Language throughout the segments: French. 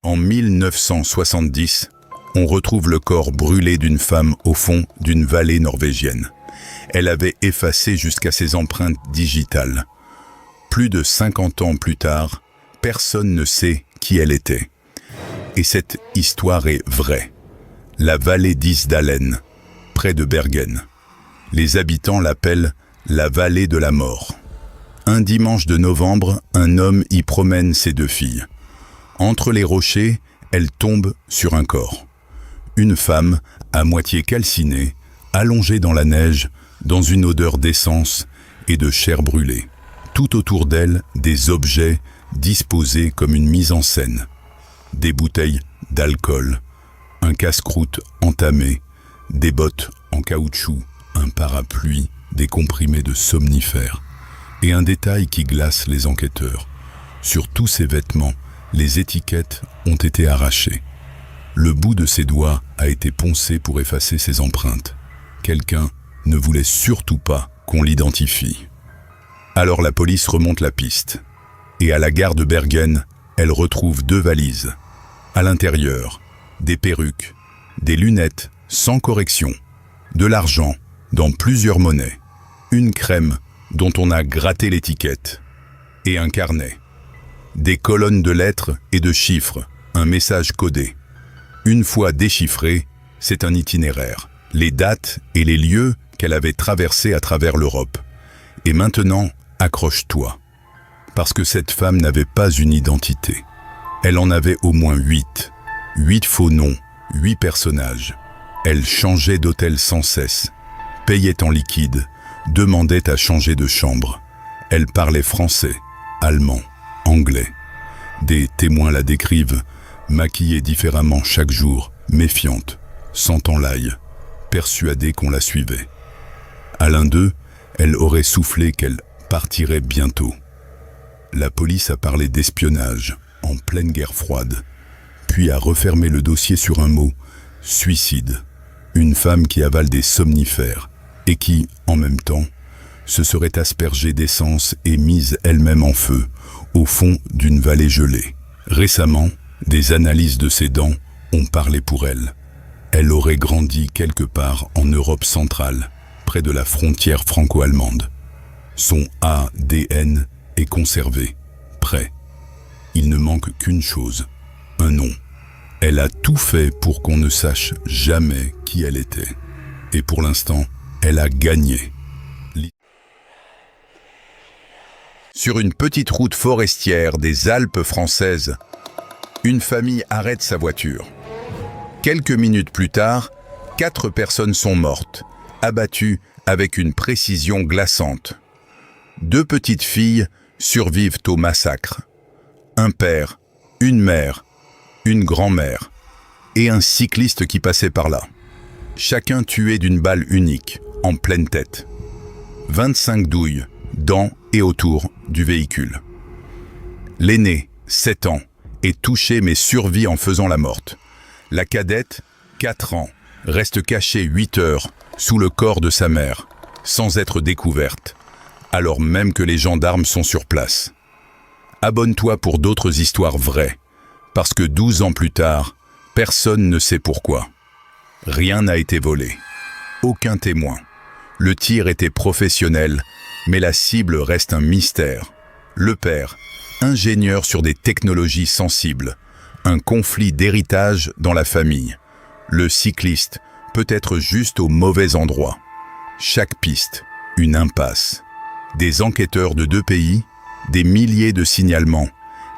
En 1970, on retrouve le corps brûlé d'une femme au fond d'une vallée norvégienne. Elle avait effacé jusqu'à ses empreintes digitales. Plus de 50 ans plus tard, personne ne sait qui elle était. Et cette histoire est vraie. La vallée d'Isdalen, près de Bergen. Les habitants l'appellent la vallée de la mort. Un dimanche de novembre, un homme y promène ses deux filles. Entre les rochers, elle tombe sur un corps. Une femme, à moitié calcinée, allongée dans la neige, dans une odeur d'essence et de chair brûlée. Tout autour d'elle, des objets disposés comme une mise en scène. Des bouteilles d'alcool, un casse-croûte entamé, des bottes en caoutchouc, un parapluie, des comprimés de somnifères. Et un détail qui glace les enquêteurs. Sur tous ces vêtements, les étiquettes ont été arrachées. Le bout de ses doigts a été poncé pour effacer ses empreintes. Quelqu'un ne voulait surtout pas qu'on l'identifie. Alors la police remonte la piste. Et à la gare de Bergen, elle retrouve deux valises. À l'intérieur, des perruques, des lunettes sans correction, de l'argent dans plusieurs monnaies, une crème dont on a gratté l'étiquette, et un carnet. Des colonnes de lettres et de chiffres, un message codé. Une fois déchiffré, c'est un itinéraire, les dates et les lieux qu'elle avait traversés à travers l'Europe. Et maintenant, accroche-toi. Parce que cette femme n'avait pas une identité. Elle en avait au moins 8. 8 faux noms, 8 personnages. Elle changeait d'hôtel sans cesse, payait en liquide, demandait à changer de chambre. Elle parlait français, allemand, anglais. Des témoins la décrivent, maquillée différemment chaque jour, méfiante, sentant l'ail, persuadée qu'on la suivait. À l'un d'eux, elle aurait soufflé qu'elle partirait bientôt. La police a parlé d'espionnage, en pleine guerre froide, puis a refermé le dossier sur un mot, suicide. Une femme qui avale des somnifères et qui, en même temps, se serait aspergée d'essence et mise elle-même en feu, au fond d'une vallée gelée. Récemment, des analyses de ses dents ont parlé pour elle. Elle aurait grandi quelque part en Europe centrale, près de la frontière franco-allemande. Son ADN est conservé, prêt. Il ne manque qu'une chose, un nom. Elle a tout fait pour qu'on ne sache jamais qui elle était. Et pour l'instant, elle a gagné. Sur une petite route forestière des Alpes françaises, une famille arrête sa voiture. Quelques minutes plus tard, 4 personnes sont mortes, abattues avec une précision glaçante. 2 petites filles survivent au massacre. Un père, une mère, une grand-mère et un cycliste qui passait par là. Chacun tué d'une balle unique, en pleine tête. 25 douilles, dans et autour du véhicule. L'aîné, 7 ans, est touché mais survit en faisant la morte. La cadette, 4 ans, reste cachée 8 heures sous le corps de sa mère, sans être découverte, alors même que les gendarmes sont sur place. Abonne-toi pour d'autres histoires vraies, parce que 12 ans plus tard, personne ne sait pourquoi. Rien n'a été volé. Aucun témoin. Le tir était professionnel, mais la cible reste un mystère. Le père, ingénieur sur des technologies sensibles. Un conflit d'héritage dans la famille. Le cycliste, peut-être juste au mauvais endroit. Chaque piste, une impasse. Des enquêteurs de 2 pays, des milliers de signalements,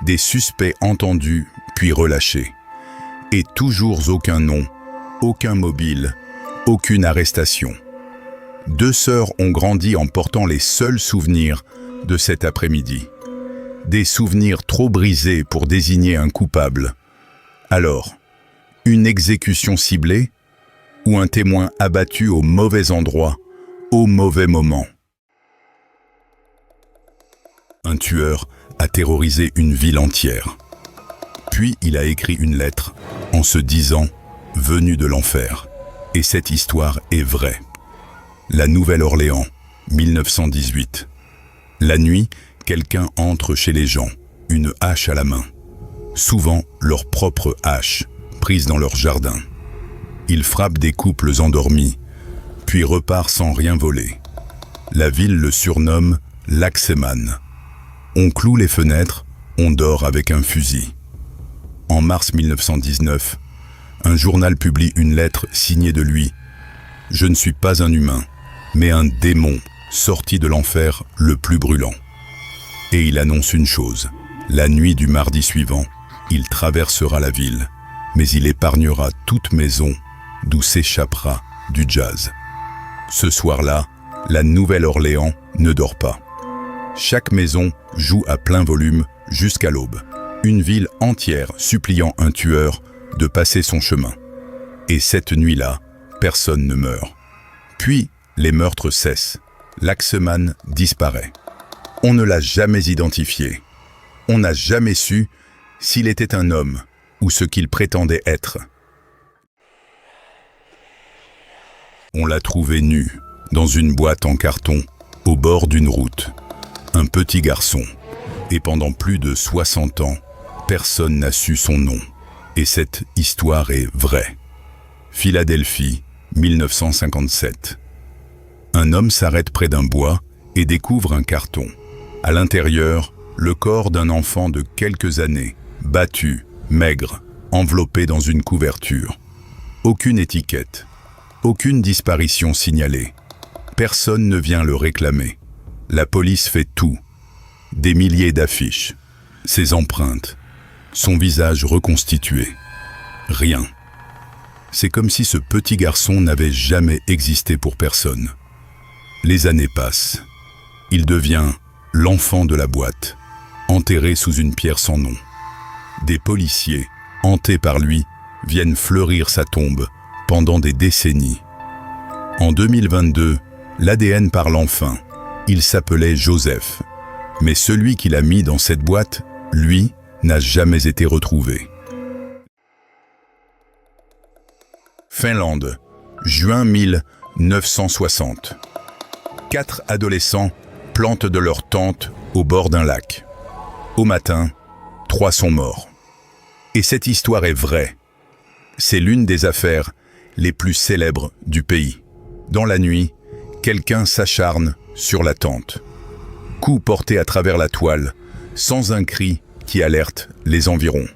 des suspects entendus puis relâchés. Et toujours aucun nom, aucun mobile, aucune arrestation. 2 sœurs ont grandi en portant les seuls souvenirs de cet après-midi. Des souvenirs trop brisés pour désigner un coupable. Alors, une exécution ciblée ou un témoin abattu au mauvais endroit, au mauvais moment? Un tueur a terrorisé une ville entière. Puis il a écrit une lettre en se disant « Venu de l'enfer ». Et cette histoire est vraie. La Nouvelle-Orléans, 1918. La nuit, quelqu'un entre chez les gens, une hache à la main. souvent leur propre hache, prise dans leur jardin. Il frappe des couples endormis, puis repart sans rien voler. La ville le surnomme l'Axeman. On cloue les fenêtres, on dort avec un fusil. En mars 1919, un journal publie une lettre signée de lui. « Je ne suis pas un humain, mais un démon sorti de l'enfer le plus brûlant. » Et il annonce une chose. La nuit du mardi suivant, il traversera la ville, mais il épargnera toute maison d'où s'échappera du jazz. Ce soir-là, la Nouvelle-Orléans ne dort pas. Chaque maison joue à plein volume jusqu'à l'aube. Une ville entière suppliant un tueur de passer son chemin. Et cette nuit-là, personne ne meurt. Puis, les meurtres cessent. L'Axeman disparaît. On ne l'a jamais identifié. On n'a jamais su s'il était un homme ou ce qu'il prétendait être. On l'a trouvé nu, dans une boîte en carton, au bord d'une route. Un petit garçon. Et pendant plus de 60 ans, personne n'a su son nom. Et cette histoire est vraie. Philadelphie, 1957. Un homme s'arrête près d'un bois et découvre un carton. À l'intérieur, le corps d'un enfant de quelques années, battu, maigre, enveloppé dans une couverture. Aucune étiquette, aucune disparition signalée. Personne ne vient le réclamer. La police fait tout. Des milliers d'affiches, ses empreintes, son visage reconstitué. Rien. C'est comme si ce petit garçon n'avait jamais existé pour personne. Les années passent. Il devient l'enfant de la boîte, enterré sous une pierre sans nom. Des policiers, hantés par lui, viennent fleurir sa tombe pendant des décennies. En 2022, l'ADN parle enfin. Il s'appelait Joseph. Mais celui qui l'a mis dans cette boîte, lui, n'a jamais été retrouvé. Finlande, juin 1960. 4 adolescents plantent de leur tente au bord d'un lac. Au matin, 3 sont morts. Et cette histoire est vraie. C'est l'une des affaires les plus célèbres du pays. Dans la nuit, quelqu'un s'acharne sur la tente. Coup porté à travers la toile, sans un cri qui alerte les environs.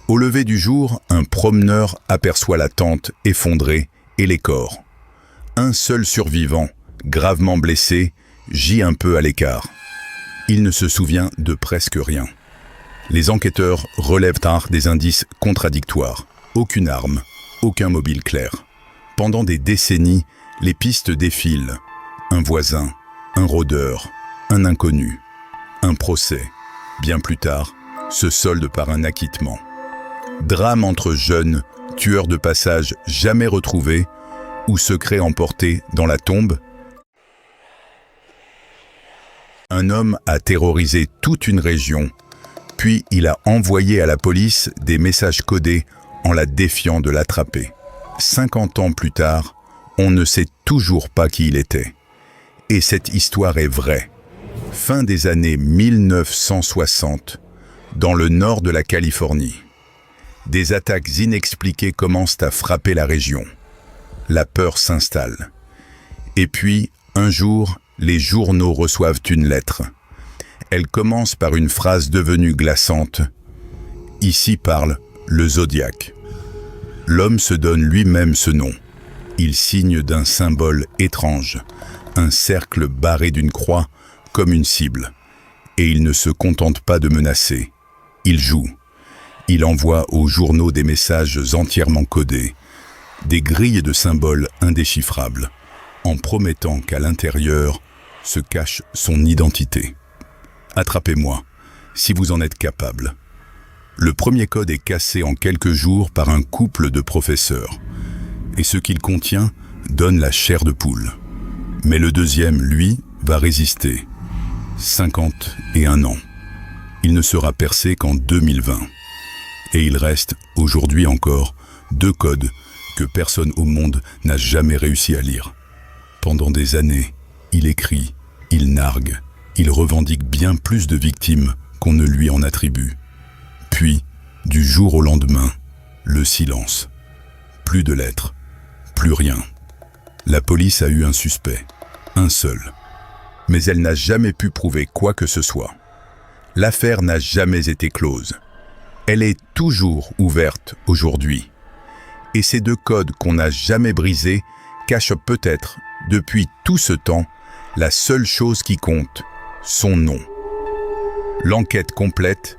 Au lever du jour, un promeneur aperçoit la tente effondrée et les corps. Un seul survivant, gravement blessé, gît un peu à l'écart. Il ne se souvient de presque rien. Les enquêteurs relèvent tard des indices contradictoires. Aucune arme, aucun mobile clair. Pendant des décennies, les pistes défilent. Un voisin, un rôdeur, un inconnu, un procès. Bien plus tard, se solde par un acquittement. Drame entre jeunes, tueurs de passage jamais retrouvés, ou secrets emportés dans la tombe. Un homme a terrorisé toute une région, puis il a envoyé à la police des messages codés en la défiant de l'attraper. 50 ans plus tard, on ne sait toujours pas qui il était. Et cette histoire est vraie. Fin des années 1960, dans le nord de la Californie. Des attaques inexpliquées commencent à frapper la région. La peur s'installe. Et puis, un jour, les journaux reçoivent une lettre. Elle commence par une phrase devenue glaçante. Ici parle le Zodiaque. L'homme se donne lui-même ce nom. Il signe d'un symbole étrange, un cercle barré d'une croix comme une cible. Et il ne se contente pas de menacer. Il joue. Il envoie aux journaux des messages entièrement codés, des grilles de symboles indéchiffrables, en promettant qu'à l'intérieur se cache son identité. Attrapez-moi, si vous en êtes capable. Le premier code est cassé en quelques jours par un couple de professeurs, et ce qu'il contient donne la chair de poule. Mais le deuxième, lui, va résister. 51 ans. Il ne sera percé qu'en 2020. Et il reste, aujourd'hui encore, 2 codes que personne au monde n'a jamais réussi à lire. Pendant des années, il écrit, il nargue, il revendique bien plus de victimes qu'on ne lui en attribue. Puis, du jour au lendemain, le silence. Plus de lettres, plus rien. La police a eu un suspect, un seul. Mais elle n'a jamais pu prouver quoi que ce soit. L'affaire n'a jamais été close. Elle est toujours ouverte aujourd'hui. Et ces deux codes qu'on n'a jamais brisés cachent peut-être, depuis tout ce temps, la seule chose qui compte, son nom. L'enquête complète